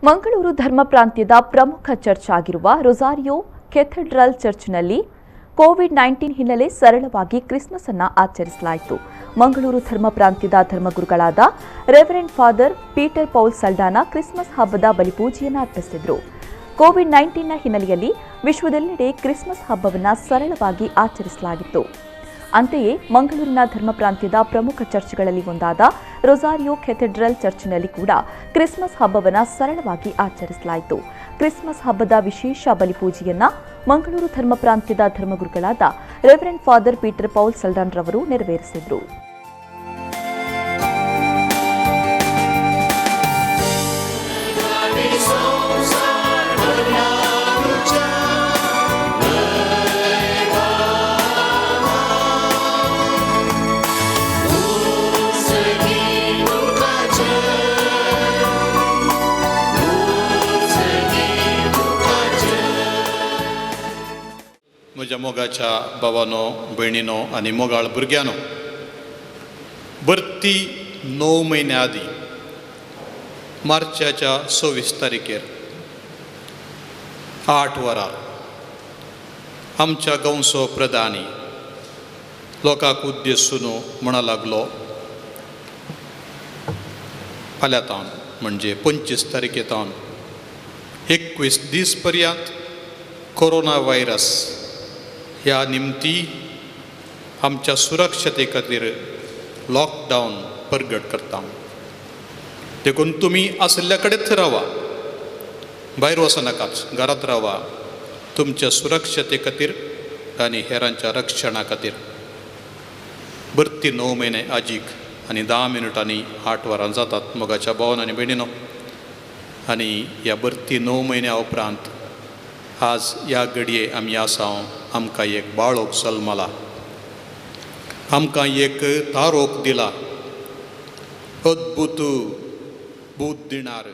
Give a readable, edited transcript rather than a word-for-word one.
ಮಂಗಳೂರು ಧರ್ಮ ಪ್ರಾಂತ್ಯದ ಪ್ರಮುಖ ಚರ್ಚ್ ಆಗಿರುವ ರೊಸಾರಿಯೋ ಕೆಥೆಡ್ರಲ್ ಚರ್ಚ್ನಲ್ಲಿ ಕೋವಿಡ್-19 ಹಿನ್ನೆಲೆ ಸರಳವಾಗಿ ಕ್ರಿಸ್ಮಸ್ ಅನ್ನು ಆಚರಿಸಲಾಯಿತು. ಮಂಗಳೂರು ಧರ್ಮ ಪ್ರಾಂತ್ಯದ ಧರ್ಮಗುರುಗಳಾದ reverend father Peter Paul Saldanha Christmas ಹಬ್ಬದ ಬಲಿಪೂಜೆಯನ್ನು ಅರ್ಪಿಸಿದರು. ಕೋವಿಡ್-19ನ ಹಿನ್ನೆಲೆಯಲ್ಲಿ ವಿಶ್ವದೆಲ್ಲೆಡೆ ಕ್ರಿಸ್ಮಸ್ ಹಬ್ಬವನ್ನು ಸರಳವಾಗಿ ಆಚರಿಸಲಾಗಿತ್ತು. ಅಂತೆಯೇ ಮಂಗಳೂರಿನ ಧರ್ಮ ಪ್ರಾಂತ್ಯದ ಪ್ರಮುಖ ಚರ್ಚ್ಗಳಲ್ಲಿ ಒಂದಾದ ರೊಸಾರಿಯೋ ಕೆಥೆಡ್ರಲ್ ಚರ್ಚ್ನಲ್ಲಿ ಕೂಡ ಕ್ರಿಸ್ಮಸ್ ಹಬ್ಬವನ್ನು ಸರಳವಾಗಿ ಆಚರಿಸಲಾಯಿತು. ಕ್ರಿಸ್ಮಸ್ ಹಬ್ಬದ ವಿಶೇಷ ಬಲಿಪೂಜೆಯನ್ನ ಮಂಗಳೂರು ಧರ್ಮ ಪ್ರಾಂತ್ಯದ ಧರ್ಮಗುರುಗಳಾದ ರೆವರೆಂಡ್ ಫಾದರ್ ಪೀಟರ್ ಪೌಲ್ ಸಲ್ಡಾನ್ ರವರು ನೆರವೇರಿಸಿದರು. म्हज्या मोगाच्या भावानो भयणीनो आनी मोगाळ भुरग्यानो, भरती 9 म्हयन्या आदीं मार्चाच्या 26 तारखेर 8 वरां आमच्या गांवचो प्रधानी लोकांक उद्देशून म्हणा लागलो, फाल्यांतावन म्हणजे 25 तारखेतावन 21 दीस पर्यंत कोरोना व्हायरस ह्या निमती आमच्या सुरक्षते खातीर लॉकडावन परगट करता. देखून तुमी आसल्या कडेच रावा, भायर वचनाकाच, घरांत रावा. तुमच्या सुरक्षते खातीर आनी हेरांच्या रक्षणा खातीर भरती 9 म्हयने आजीक आनी 10 मिनटांनी 8 वरां जातात मोगाच्या भावान आनी भयणीनो. आनी ह्या भरती 9 म्हयन्या उपरांत आज ह्या घडये आमी आसाव, आमकां एक बाळोक जल्मला, आमकां एक तारोक दिला, अद्भुत बूद दिणार